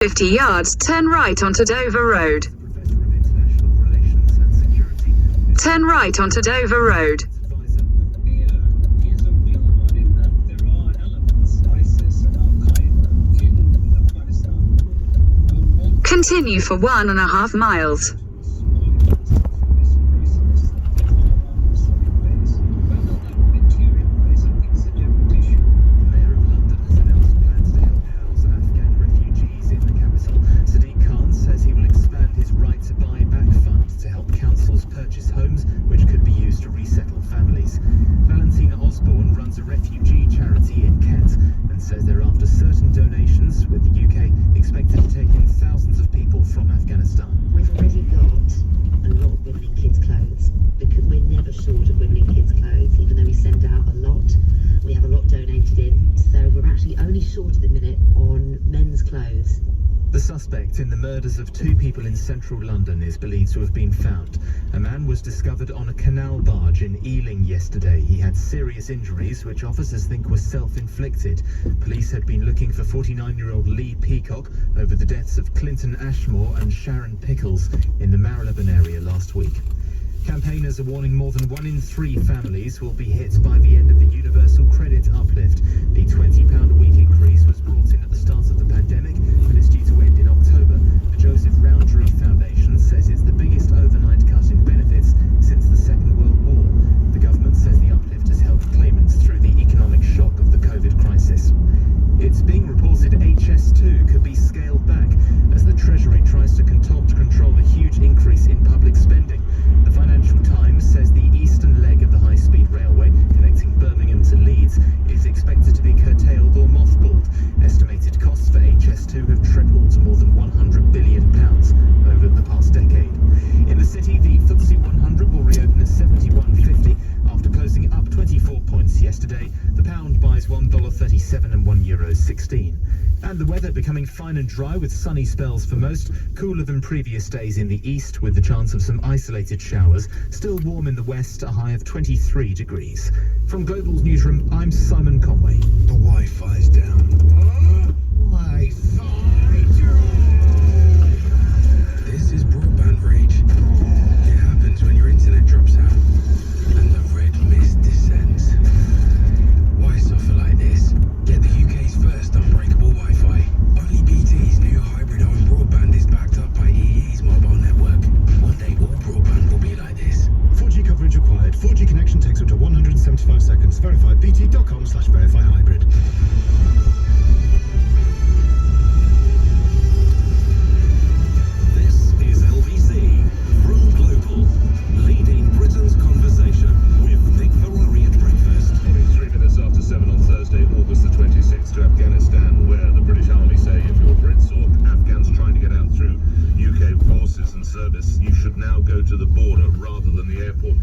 50 yards, turn right onto Dover Road. Turn right onto Dover Road. Continue for 1.5 miles. The suspect in the murders of 2 people in central London is believed to have been found. A man was discovered on a canal barge in Ealing yesterday. He had serious injuries, which officers think were self-inflicted. Police had been looking for 49-year-old Lee Peacock over the deaths of Clinton Ashmore and Sharon Pickles in the Marylebone area last week. Campaigners are warning more than 1 in 3 families will be hit by the end of the universal credit uplift. The £20 a week increase was brought in at the start of the pandemic and is due to end in October. The Joseph Rowntree Foundation says it's the biggest overnight cut in benefits since the Second World War. The government says the uplift has helped claimants through the economic shock of the COVID crisis. It's being reported HS2 could be scaled back as the Treasury tries to control the huge increase in public spending. The Financial Times says the eastern leg of the high-speed railway connecting Birmingham to Leeds is expected to be curtailed or mothballed. Estimated costs for HS2 have tripled to more than £100 billion over the past decade. In the city, the FTSE 100 will reopen at 71.50 after closing up 24 points yesterday. The pound buys $1.37 and €1.16. And the weather becoming fine and dry with sunny spells for most, cooler than previous days in the east with the chance of some isolated showers, still warm in the west, a high of 23 degrees. From Global's newsroom, I'm Simon Conway. The Wi-Fi's down. Wi-Fi. This is broadband rage. It happens when your internet drops out and the red mist descends. Why suffer like this? Get the UK's first unbreakable Wi-Fi. Only BT's new hybrid home broadband is backed up by EE's mobile network. One day all broadband will be like this. 4G coverage required. 4G connection takes up to 175 seconds. Verify bt.com/verifyhybrid. This is LBC from Global, leading Britain's conversation with Nick Ferrari at breakfast. 23 minutes after 7 on Thursday, August the 26th, to Afghanistan, where the British Army say if you're Brits or Afghans trying to get out through UK forces and service, you should now go to the border rather than the airport,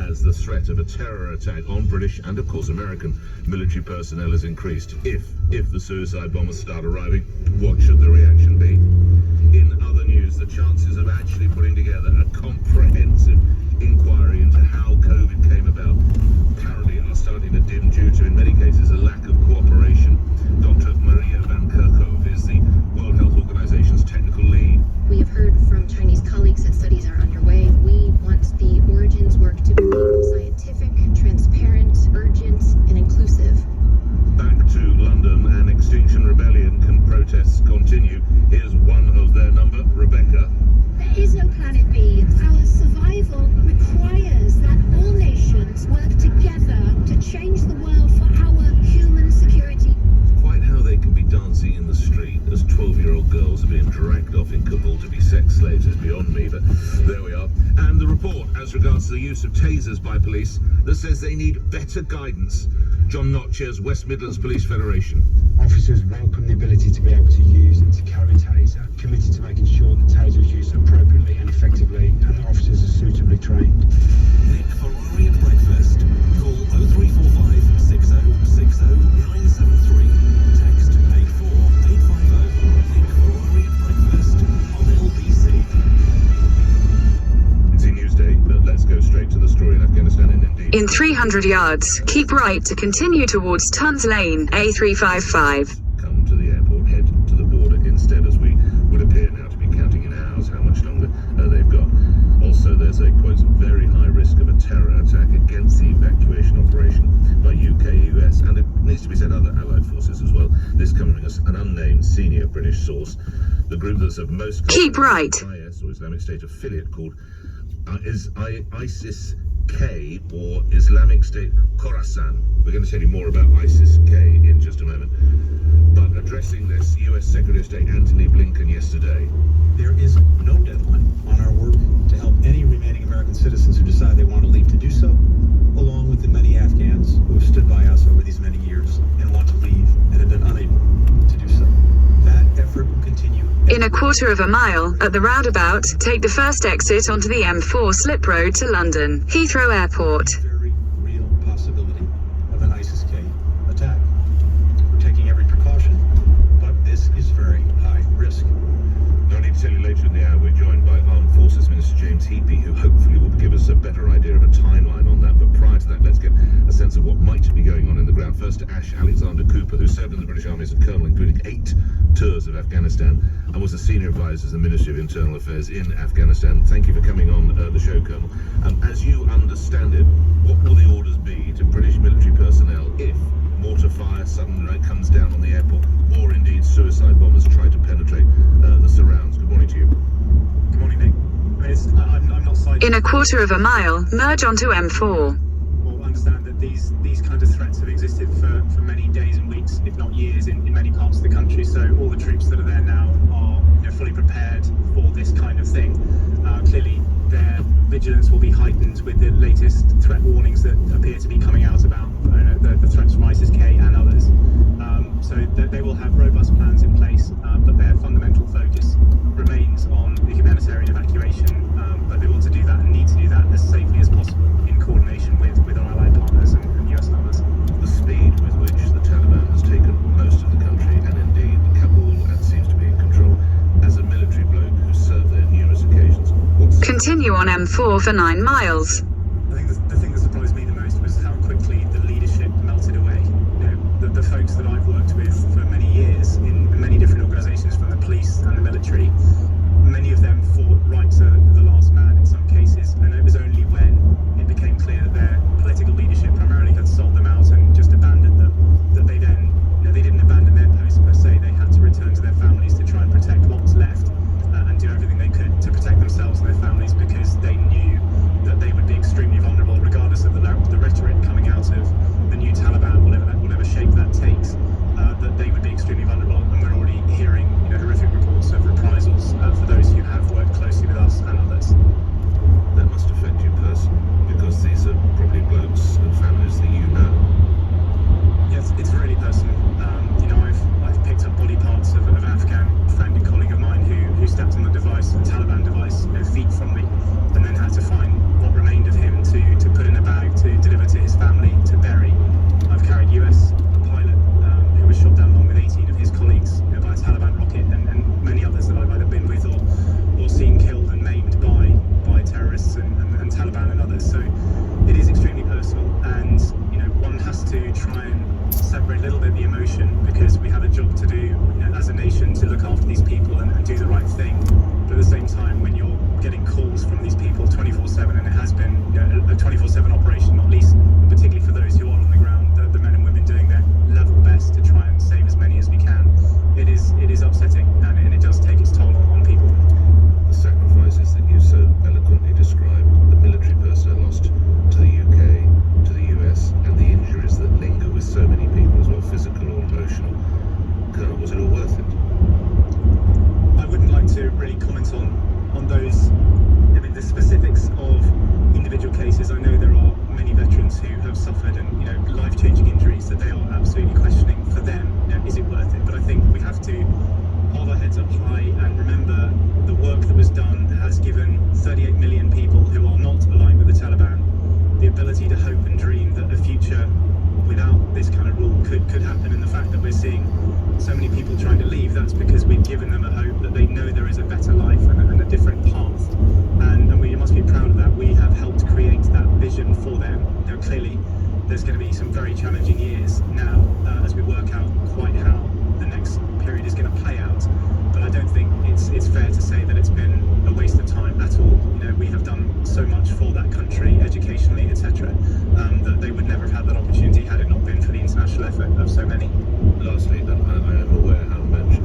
as the threat of a terror attack on British and, of course, American military personnel has increased. If the suicide bombers start arriving, what should the reaction be? In other news, the chances of actually putting together a comprehensive inquiry into how COVID came about apparently are starting to dim due to, in many cases, a lack of cooperation. Dr. Maria Van Kerkhove is the World Health Organization's technical lead. We have heard from Chinese colleagues that studies are underway. We want the origins work to be scientific, transparent, urgent, and inclusive. Back to London, and Extinction Rebellion can protests continue. Here's one of their number, Rebecca. There is no planet B. Our survival requires that all nations work together to change the world for our human security. Quite how they can be dancing in the street as 12-year-old girls are being dragged off in Kabul to be sex slaves is beyond me, but there we are. And the report as regards to the use of tasers by police that says they need better guidance. John Knott chairs West Midlands Police Federation. Officers welcome the ability to be able to use and to carry taser, committed to making sure that taser is used appropriately and effectively, and that officers are suitably trained. Nick Ferrari at breakfast. Call 0345 6060 973. Text 84850. Nick Ferrari at breakfast on LBC. It's a news day, but let's go straight to the story in Afghanistan and indeed. In 300 yards, keep right to continue towards Tons Lane, A355. Come to the airport, head to the border instead as we a British source. The group that's of most Keep right. IS or Islamic State affiliate called ISIS-K or Islamic State Khorasan. We're going to tell you more about ISIS-K in just a moment. But addressing this, US Secretary of State Antony Blinken yesterday. There is no deadline on our work to help any remaining American citizens who decide they want to leave to do so, along with the many Afghans who have stood by us over these many years and want to leave and have been unable to do so. That effort will continue. In a quarter of a mile, at the roundabout, take the first exit onto the M4 slip road to London, Heathrow Airport. Very real possibility of an ISIS-K attack. We're taking every precaution, but this is very high risk. I need to tell you later in the hour we're joined by Armed Forces Minister James Heappey, who hopefully will give us a better idea of a timeline on that. But prior to that, let's get a sense of what might be going on in the ground. First to Ash Alexander Cooper, who served in the British Army as a colonel, including 8 tours of Afghanistan, and was a senior advisor to the Ministry of Internal Affairs in Afghanistan. Thank you for coming on the show, Colonel. As you understand it, what will the orders be to British military personnel if mortar fire suddenly comes down on the airport, or indeed suicide bombers try to penetrate the surrounds? Good morning to you. Good morning, Nick. I'm not siding. In a quarter of a mile, merge onto M4. Well, understand that these kinds of threats have existed for many days and weeks, if not years, in many parts of the country. So all the troops that are there now are fully prepared for this kind of thing. Clearly, their vigilance will be heightened with the latest threat warnings that appear to be coming out about the threats from ISIS-K and others. So they will have robust plans in place, but their fundamental focus remains on the humanitarian evacuation. But they want to do that and need to do that as safely as possible in coordination with our allied partners and US and others. The speed with which the Taliban has taken most of the country, and indeed Kabul, and seems to be in control, as a military bloke who served there numerous occasions. Continue on M4 for 9 miles. I think the thing that surprised me the most was how quickly the leadership melted away. The folks that I've worked with for many years in many different organisations, from the police and the military, many of them fought right to the last man in some cases, and it was only when it became clear that their political leadership primarily had sold them out and just abandoned them, that they then, they didn't abandon their posts per se. They had to return to their families to try and protect what was left, and do everything they could to protect themselves and their families, because they knew that they would be extremely vulnerable, regardless of the rhetoric coming out of the new Taliban, whatever shape that takes, that they would be extremely vulnerable. And we're already hearing horrific reports of reprisals for those who have worked closely with us and others. That must affect you personally, because these are probably blokes and families that you know. Yes, it's really personal. I've picked up body parts of an Afghan friend and colleague of mine who stepped on the device, the Taliban device, feet from me, and then had to find what remained of him to put in a bag to deliver to his family to bury. I've carried a pilot who was shot down along with 18 of his colleagues by a Taliban rocket, and many others that I've either been with or seen killed and maimed by terrorists and Taliban and others. So it is extremely personal, and one has to try and separate a little bit the emotion, because we have a job to do as a nation to look after these people and do the right thing. But at the same time, when you're getting calls from these people 24/7, and it has been a 24/7 operation, not least particularly for those who are on the ground, the men and women doing their level best to try and save as many as we can, it is upsetting, and it does take its toll on people. The sacrifices that you so eloquently described, the military personnel lost to the UK, to the US, and the injuries that linger with so many people as well, physical or emotional. Colonel, was it all worth it? I wouldn't like to really comment on those, the specifics of individual cases. I know there are many veterans who have suffered and life-changing injuries that they are absolutely questioning. For them, is it worth it? But I think we have to hold our heads up high and remember the work that was done has given 38 million people who are not aligned with the Taliban the ability to hope and dream that a future without this kind of rule could happen. And the fact that we're seeing so many people trying to leave, that's because we've given them a hope that they know there is a better life and a different path. And we must be proud of that. We have helped create that vision for them. Clearly, there's going to be some very challenging years now as we work out quite how the next period is going to play out. But I don't think it's fair to say that it's been a waste of time at all. We have done so much for that country, educationally, etc., that they would never have had that opportunity had it not been for the international effort of so many. Lastly, I am aware how much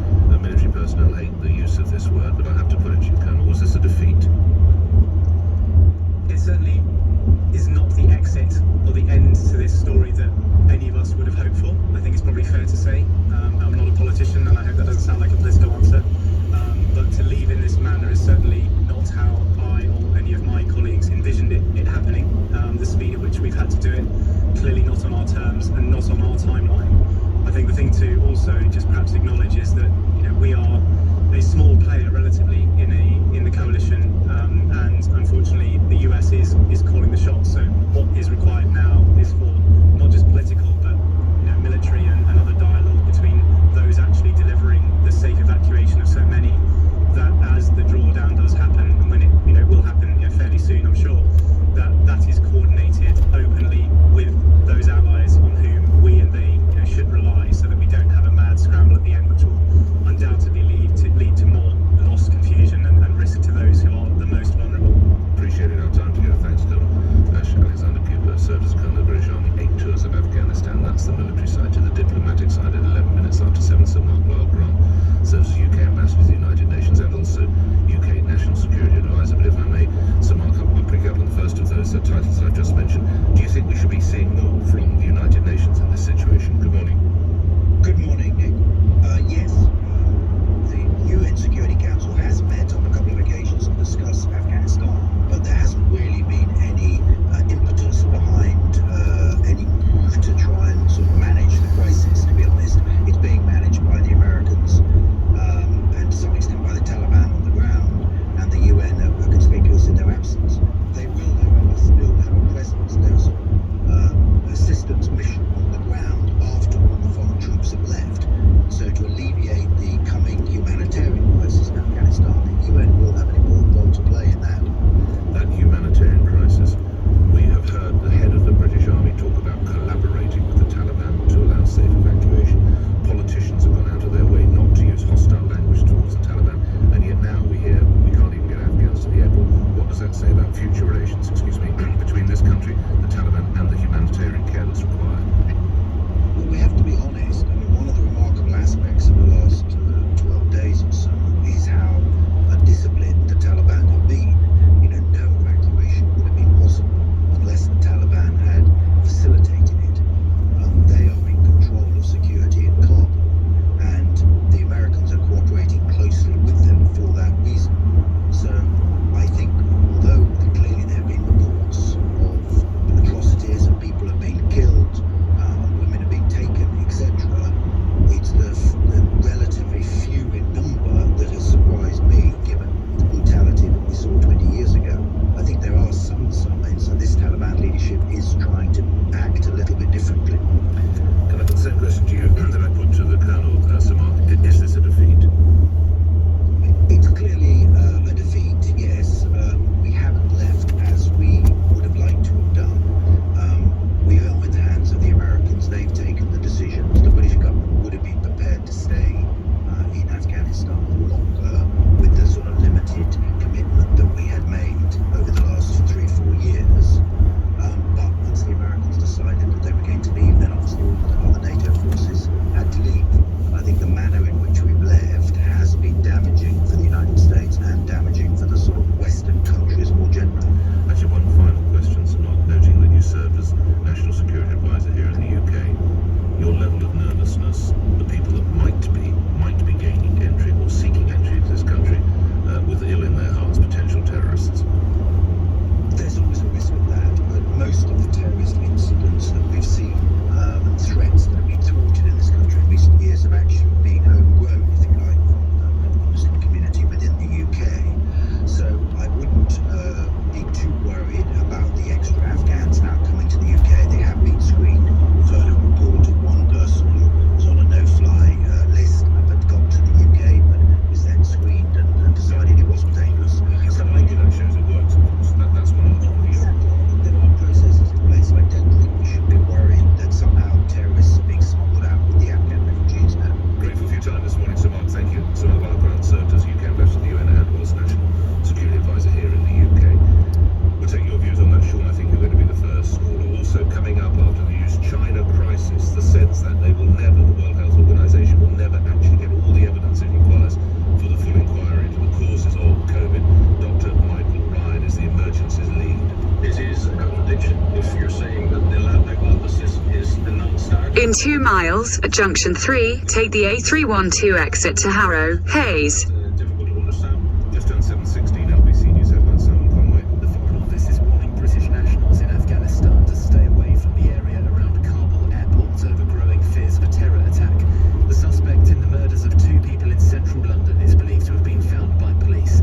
2 miles, at junction 3, take the A312 exit to Harrow, Hayes. Difficult to understand. Just turned 7:16. LBC News headlines. Simon Conway. The Foreign Office is warning British nationals in Afghanistan to stay away from the area around Kabul airport over growing fears of a terror attack. The suspect in the murders of 2 people in central London is believed to have been found by police.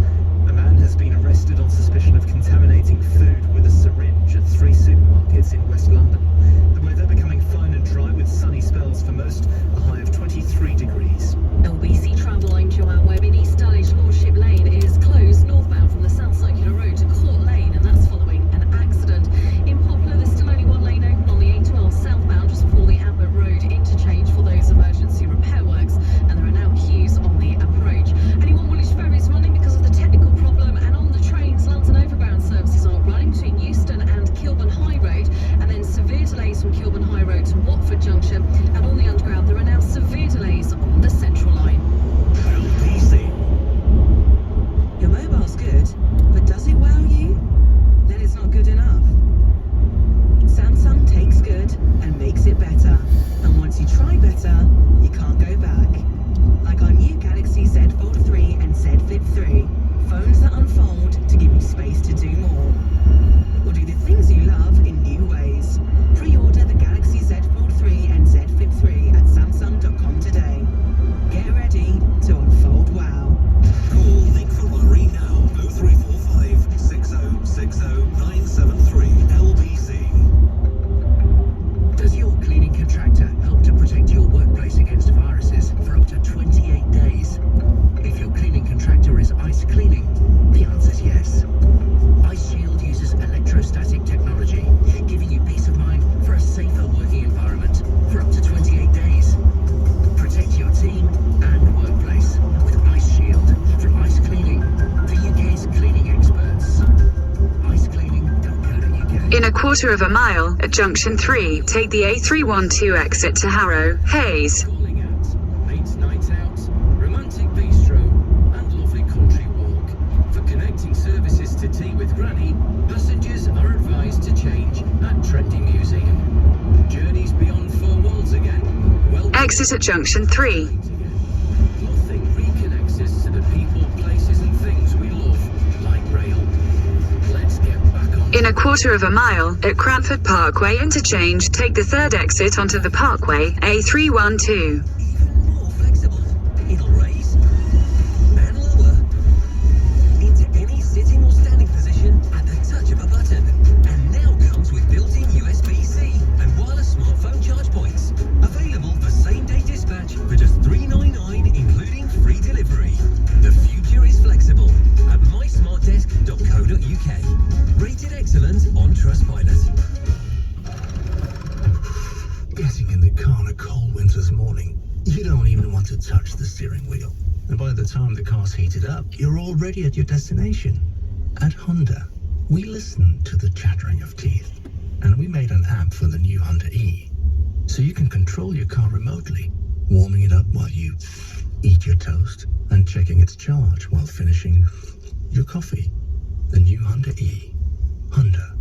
A man has been arrested on suspicion of contaminating food with a syringe at 3 supermarkets in West London. The weather becoming fine and dry with sunny spells for most, a high of 23 degrees. LBC travel line Joanne Webb in East Dulwich Lordship Lane is closed northbound from the South Circular Road to Court Lane, and that's following an accident. In Poplar, there's still only one lane open on the A12 southbound just before the Abbott Road interchange for those emergency repair works, and there are now queues on the approach. Anyone Woolwich Ferry is running because of the technical problem, and on the trains, London Overground services are running between Euston and Kilburn High Road, and then severe delays from Kilburn High Road to Watford Junction, and on the Underground there are now severe delays on the Central Line. LBC. Your mobile's good, but does it wow you? Then it's not good enough. Samsung takes good and makes it better. And once you try better, you can't go back. Like our new Galaxy Z Fold 3 and Z Flip 3. Phones that unfold to give you space to do more. Or do the things you love in new ways. Pre-order the Galaxy Z Fold 3 and Z Flip 3 at Samsung.com today. Get ready to unfold wow. Call Nick Ferrari now. 0345 6060 973 LBC. Does your cleaning contractor help to protect your workplace against viruses for up to 28 days? If your cleaning contractor is ice cleaning, the answer's yes. Ice Shield uses electrostatic technology, giving you peace of mind for a safer working environment for up to 28 days. Protect your team and workplace with Ice Shield from Ice Cleaning, the UK's cleaning experts. icecleaning.co.uk. In a quarter of a mile, at junction 3, take the A312 exit to Harrow, Hayes. Calling at Mates Night Out, Romantic Bistro, and Lovely Country Walk. For connecting services to tea with Granny, passengers are advised to change at Trendy Museum. Journeys beyond 4 walls again. Well, Exit at junction 3. nothing reconnects us to the people, places, and things we love, like rail. Let's get back on. In a quarter of a mile, at Cranford Parkway interchange, take the 3rd exit onto the Parkway, A312. Even more flexible. It'll raise and lower into any sitting or standing position at the touch of a button. And now comes with built-in USB-C and wireless smartphone charge points. Available for same-day dispatch for just $3.99, including free delivery. The future is flexible at mysmartdesk.co.uk. Rated excellent on Trustpilot. Getting in the car on a cold winter's morning, you don't even want to touch the steering wheel. And by the time the car's heated up, you're already at your destination. At Honda, we listen to the chattering of teeth. And we made an app for the new Honda E. So you can control your car remotely, warming it up while you eat your toast and checking its charge while finishing your coffee. The new Honda E. Honda,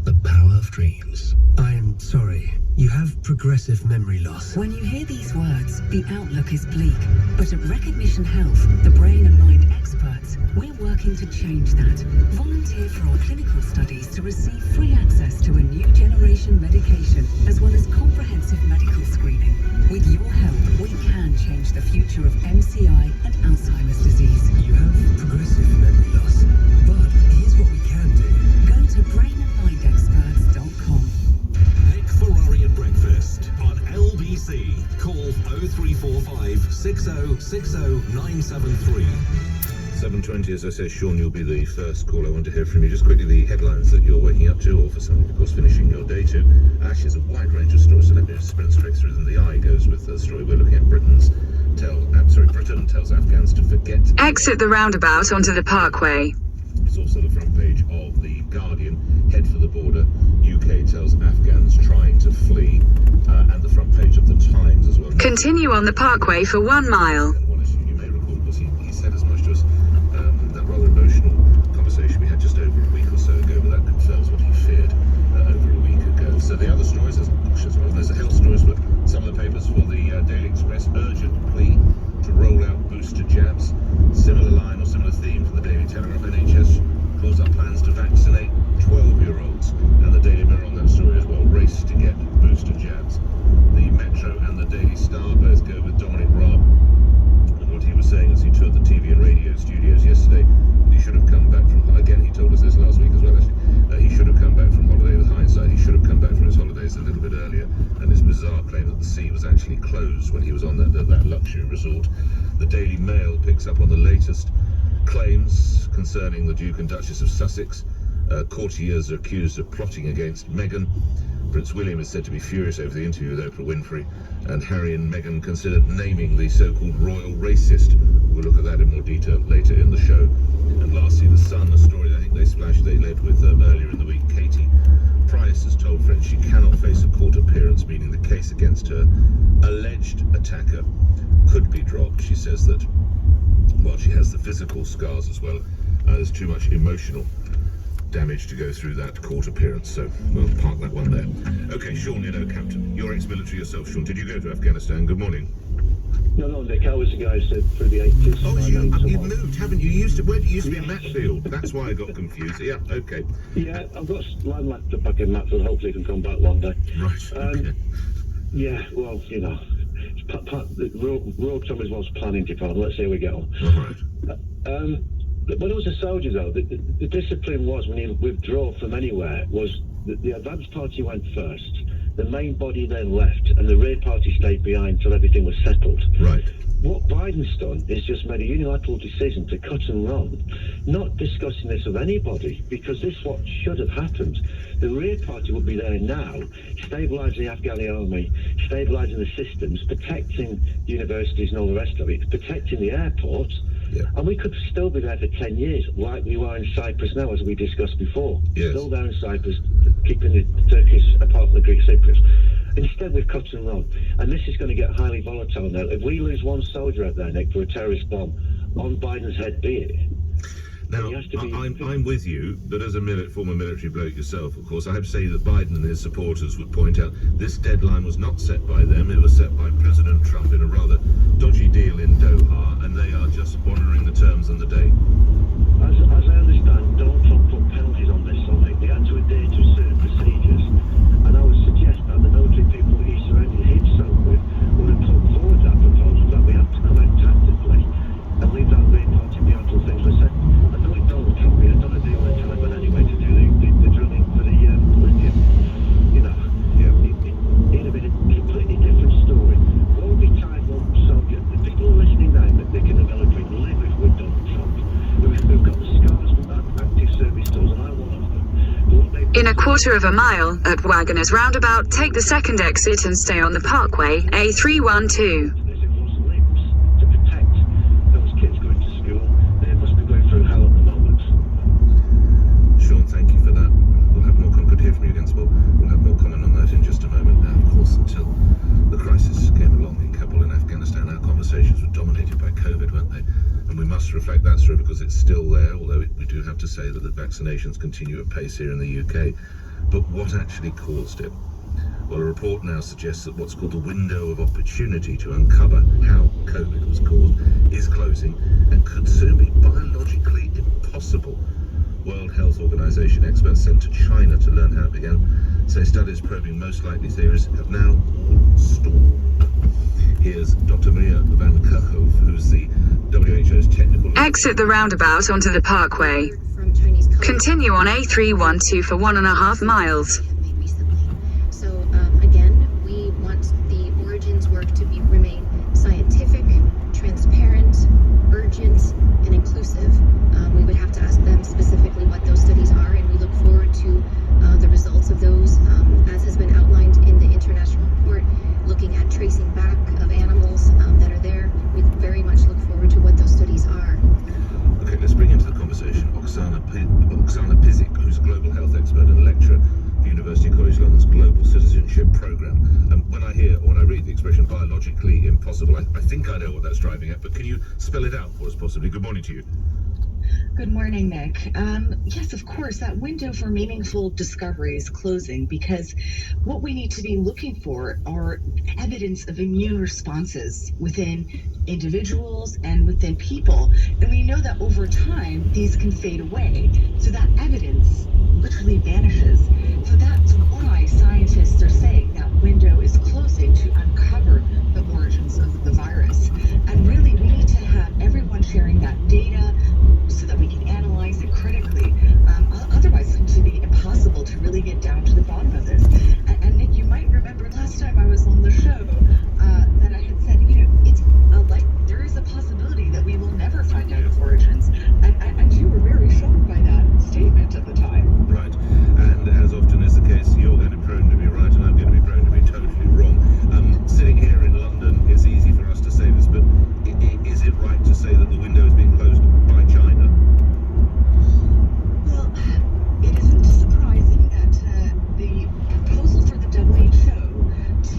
the power of dreams. I am sorry. You have progressive memory loss. When you hear these words, the outlook is bleak. But at Recognition Health, the brain and mind experts, we're working to change that. Volunteer for our clinical studies to receive free access to a new generation medication, as well as comprehensive medical screening. With your help, we can change the future of MCI and Alzheimer's disease. You have progressive memory loss. But here's what we can do. Go to brainandmindexperts.com. Nick Ferrari at breakfast on LBC. Call 0345 6060 973. 7:20, as I say, Sean, you'll be the first call I want to hear from you. Just quickly, the headlines that you're waking up to, or for some, of course, finishing your day to. Ash is a wide range of stories, so let me just sprint straight through them. The eye goes with the story we're looking at. Britain tells Afghans to forget. Exit the roundabout onto the Parkway. It's also the front page of The Guardian. Head for the border. UK tells Afghans trying to flee. And the front page of The Times as well. Continue on the Parkway for 1 mile. You may recall, because he said as much to us, that rather emotional conversation we had just over a week or so ago, but that confirms what he feared over a week ago. So the other stories, there's a health stories, but some of the pages told us this last week as well, actually. He should have come back from holiday. With hindsight, he should have come back from his holidays a little bit earlier. And his bizarre claim that the sea was actually closed when he was on that luxury resort. The Daily Mail picks up on the latest claims concerning the Duke and Duchess of Sussex. Courtiers are accused of plotting against Meghan. Prince William is said to be furious over the interview with Oprah Winfrey, and Harry and Meghan considered naming the so-called royal racist. We'll look at that in more detail later in the show. And lastly, The Sun, a story I think they led with earlier in the week. Katie Price has told friends she cannot face a court appearance, meaning the case against her alleged attacker could be dropped. She says that, well, she has the physical scars as well. There's too much emotional damage to go through that court appearance, so we'll park that one there. Okay, Sean, you know, Captain, you're ex-military yourself, Sean. Did you go to Afghanistan? Good morning. No, Nick, I was the guy who said through the 80s. Oh, you've moved, haven't you? Where did you used to be in Matfield? That's why I got confused. Yeah, okay. Yeah, I've got land left up back in Matfield. Hopefully, I can come back one day. Right. Okay. Yeah, well, you know, road Tommy's was planning department. Let's see how we get on. All right. When I was a soldier, though, the discipline was when you withdraw from anywhere was the advance party went first, the main body then left, and the rear party stayed behind till everything was settled. Right. What Biden's done is just made a unilateral decision to cut and run, not discussing this with anybody, because this is what should have happened. The rear party would be there now, stabilising the Afghani army, stabilising the systems, protecting universities and all the rest of it, protecting the airport. Yeah. And we could still be there for 10 years, like we were in Cyprus now, as we discussed before. Yes. Still there in Cyprus, keeping the Turkish apart from the Greek Cypriots. Instead, we've cut and run. And this is going to get highly volatile now. If we lose one soldier out there, Nick, for a terrorist bomb, on Biden's head be it. Now, I'm with you, but as a former military bloke yourself, of course, I have to say that Biden and his supporters would point out this deadline was not set by them, it was set by President Trump in a rather dodgy deal in Doha, and they are just honouring the terms and the date. As I understand, Donald Trump put penalties on this summit. They had to adhere to certain procedures, and I would suggest that the military people he surrounded himself with would have put forward that proposal that we have to come out tactically and leave that rear party behind until things were set. I know Donald Trump had done a deal with Taliban anyway to do the drilling for the lithium. You know, it'd have been a completely different story. Won't be tied one soldier. The people who are listening now, Nick in the military, live with Donald Trump, who've got the scars from that active service tours, and I'm one of them. In a quarter of a mile at Wagoners Roundabout, take the second exit and stay on the Parkway, A312. Sean, thank you for that. We'll have more comment. Good to hear from you again, Paul. We'll have more comment on that in just a moment. Now, of course, until the crisis came along in Kabul in Afghanistan, our conversations were dominated by COVID, weren't they? And we must reflect that through because it's still there, although we do have to say that the vaccinations continue at pace here in the UK. But what actually caused it? Well, a report now suggests that what's called the window of opportunity to uncover how COVID was caused is closing and could soon be biologically impossible. World Health Organization experts sent to China to learn how it began say studies probing most likely theories have now all stalled. Here's Dr. Maria van Kerkhove, who's the WHO's technical... Exit the roundabout onto the Parkway. Continue on A312 for 1.5 miles. So again, we want the origins work to remain scientific, transparent, urgent, and inclusive. We would have to ask them specifically what those studies are, and we look forward to the results of those, as has been outlined in the international report, looking at tracing back of animals that are there. We very much look forward to what those studies are. Okay, let's bring into the conversation Oksana Pizik, who's a global health expert and lecturer at the University College London's Global Citizenship Programme. When I read the expression biologically impossible, I think I know what that's driving at, but can you spell it out for us possibly? Good morning to you. Good morning, Nick. Yes, of course, that window for meaningful discovery is closing because what we need to be looking for are evidence of immune responses within individuals and within people. And we know that over time, these can fade away. So that evidence literally vanishes. So that's why scientists are saying that window is closing to uncover the origins of the virus. And really, we need to have everyone sharing that data so that we can analyze it critically bottom of this. And Nick, you might remember last time I was on the show that I had said, it's there is a possibility that we will never find out the origins. And you were very shocked by that statement at the time. Right. And as often is the case, you're going to be prone to be right and I'm going to be prone to be totally wrong. Sitting here in London, it's easy for us to say this, but is it right to say that the window is being closed by China? Well, it isn't surprising that the proposal for the WHO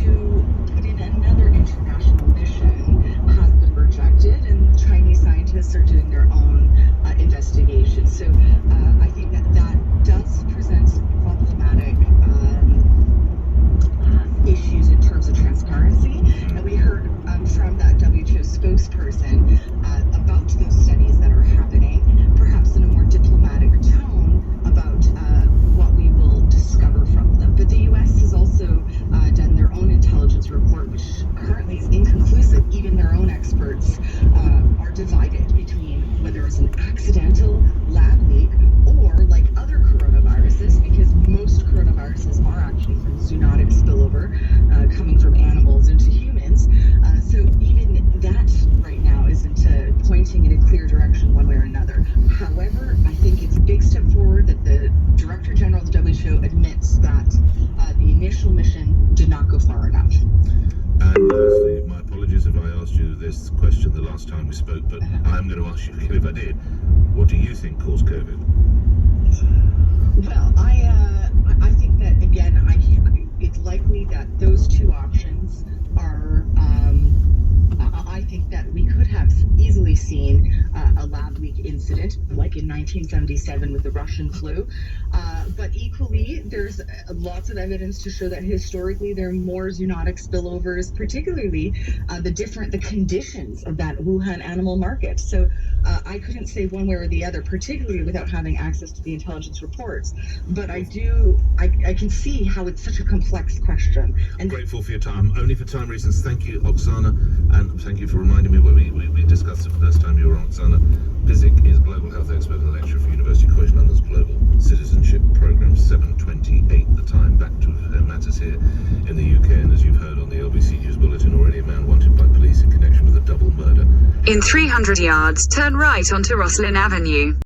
to put in another international mission has been rejected, and Chinese scientists are doing their own investigation. So I think that does present problematic issues in terms of transparency. And we heard from that WHO spokesperson about those studies that are happening, perhaps in a more diplomatic tone about what we will discover from them. But the US has also done their own intelligence report, which currently is inconclusive. Even their own experts are divided between whether it's an accidental lab leak or like other coronaviruses, because most coronaviruses are actually from zoonotic spillover coming from animals into humans. So even that right now isn't pointing in a clear direction one way or another. However, I think it's a big step forward that the Director General of the WHO admits that the initial mission did not go far enough. And lastly, my apologies if I asked you this question the last time we spoke, but I'm going to ask you again if I did. What do you think caused COVID? Well, I think that, again, it's likely that those two options are, I think that we could have easily seen a lab leak incident, like in 1977 with the Russian flu. But equally, there's lots of evidence to show that historically there are more zoonotic spillovers, particularly the conditions of that Wuhan animal market. So I couldn't say one way or the other, particularly without having access to the intelligence reports. But I can see how it's such a complex question. And grateful for your time. Only for time reasons, thank you, Oksana, and thank you for reminding me when we discussed it the first time you were on, Oksana. Pizik is global health expert and lecturer for University College London's Global Citizenship Programme. 7:28 the time. Back to matters here in the UK, and as you've heard on the LBC News Bulletin already, a man wanted by police in connection with a double murder. In 300 yards, turn right onto Roslyn Avenue.